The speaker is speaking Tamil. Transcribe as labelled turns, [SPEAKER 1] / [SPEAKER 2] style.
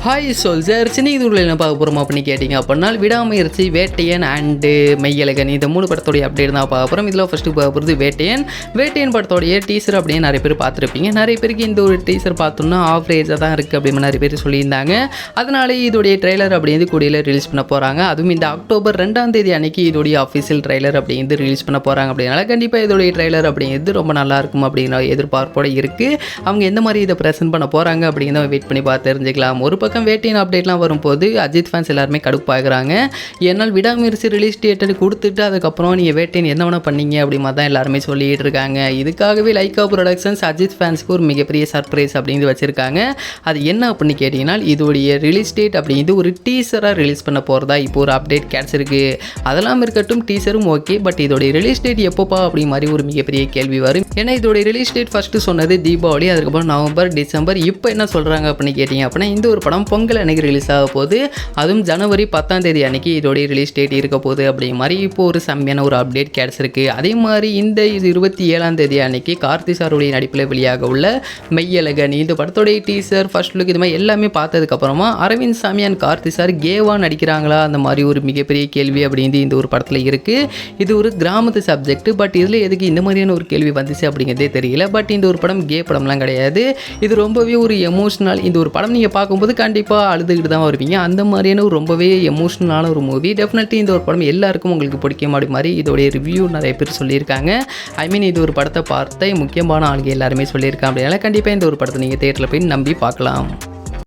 [SPEAKER 1] ஹாய் சோல்ஜர்ஸ், இன்னைக்கு இதுல என்ன பார்க்க போகிறோம் அப்படின்னு கேட்டிங்க அப்படின்னா விடாமுயற்சி, வேட்டையன் அண்டு மெய்யழகன் இந்த 3 படத்தோடைய அப்டேட் தான் பார்க்க போகிறோம். இதில் ஃபஸ்ட்டு பார்க்க போகிறது வேட்டையன் படத்தோடைய டீசர் அப்படின்னு நிறைய பேர் பார்த்துருப்பீங்க. நிறைய பேருக்கு இந்த ஒரு டீசர் பார்த்தோம்னா ஆவரேஜாக தான் இருக்குது அப்படின்னு நிறைய பேர் சொல்லியிருந்தாங்க. அதனால இதோடைய ட்ரெய்லர் அப்படின்னு கூடியில் ரிலீஸ் பண்ண போகிறாங்க. அதுவும் இந்த அக்டோபர் 2ஆம் தேதி அன்னைக்கு இதோடைய அஃபிஷியல் ட்ரெய்லர் அப்படிங்கிறது ரிலீஸ் பண்ண போகிறாங்க. அப்படின்னால கண்டிப்பாக இதோடைய ட்ரெய்லர் அப்படிங்கிறது ரொம்ப நல்லா இருக்கும் அப்படிங்கிற எதிர்பார்ப்போடு இருக்குது. அவங்க எந்த மாதிரி இதை ப்ரெசென்ட் பண்ண போகிறாங்க அப்படிங்கிறத வெயிட் பண்ணி பார்த்து தெரிஞ்சுக்கலாம். ஒரு பக்கம் வேட்டையின் அப்டேட்லாம் வரும்போது அஜித் ஃபேன்ஸ் எல்லாருமே கடுப்பாகிறாங்க. என்னால் விடாமுயற்சி ரிலீஸ் டேட் கொடுத்துட்டு அதுக்கப்புறம் நீங்கள் வேட்டையின் என்ன வேணா பண்ணீங்க அப்படிமா தான் எல்லாருமே சொல்லிட்டு இருக்காங்க. இதுக்காகவே லைக்கா ப்ரொடக்ஷன்ஸ் அஜித் ஃபேன்ஸ்க்கு ஒரு மிகப்பெரிய சர்ப்ரைஸ் அப்படிங்கிறது வச்சிருக்காங்க. அது என்ன அப்படின்னு கேட்டிங்கன்னா இதோடைய ரிலீஸ் டேட் அப்படிங்கிறது ஒரு டீசராக ரிலீஸ் பண்ண போகிறதா இப்போ ஒரு அப்டேட் கிடச்சிருக்கு. அதெல்லாம் இருக்கட்டும், டீசரும் ஓகே, பட் இதோடைய ரிலீஸ் டேட் எப்போப்பா அப்படி மாதிரி ஒரு மிகப்பெரிய கேள்வி வரும். ஏன்னா இதோடைய ரிலீஸ் டேட் ஃபஸ்ட்டு சொன்னது தீபாவளி, அதுக்கப்புறம் நவம்பர், டிசம்பர். இப்போ என்ன சொல்கிறாங்க அப்படின்னு கேட்டிங்க அப்படின்னா இந்த ஒரு படம் பொங்கல் அன்னைக்கு ரிலீஸ் ஆக போகுது. அதுவும் ஜனவரி 10ஆம் தேதி அன்னைக்கு இதோடைய ரிலீஸ் டேட் இருக்க போகுது அப்படிங்கிற மாதிரி இப்போ ஒரு செம்மையான ஒரு அப்டேட் கிடச்சிருக்கு. அதே மாதிரி இந்த 27ஆம் தேதி அன்னைக்கு கார்த்தி சாருடைய நடிப்பில் வெளியாக உள்ள மெய்யழகன் இந்த படத்தோடைய டீசர், ஃபர்ஸ்ட் லுக், இது மாதிரி எல்லாமே பார்த்ததுக்கப்புறமா அரவிந்த் சாமி அண்ட் கார்த்தி சார் கேவா நடிக்கிறாங்களா அந்த மாதிரி ஒரு மிகப்பெரிய கேள்வி அப்படிங்கிறது இந்த ஒரு படத்தில் இருக்குது. இது ஒரு கிராமத்து சப்ஜெக்ட், பட் இதில் எதுக்கு இந்த மாதிரியான ஒரு கேள்வி வந்துச்சு அப்படிங்கிறதே தெரியல. பட் இந்த ஒரு படம் கே படம்லாம் கிடையாது. இது ரொம்பவே ஒரு எமோஷ்னல். இந்த ஒரு படம் நீங்கள் பார்க்கும்போது கண்டிப்பாக அழுதுகிட்டு தான் வருவீங்க. அந்த மாதிரியான ஒரு ரொம்பவே எமோஷ்னலான ஒரு மூவி. டெஃபினெட்லி இந்த ஒரு படம் எல்லாருக்கும் உங்களுக்கு பிடிக்கும் அப்படி மாதிரி இதோடைய ரிவ்யூ நிறைய பேர் சொல்லியிருக்காங்க. ஐ மீன் இது ஒரு படத்தை பார்த்த முக்கியமான ஆளுங்க எல்லாருமே சொல்லியிருக்காங்க. அப்படினால கண்டிப்பாக இந்த ஒரு படத்தை நீங்கள் தியேட்டரில் போய் நம்பி பார்க்கலாம்.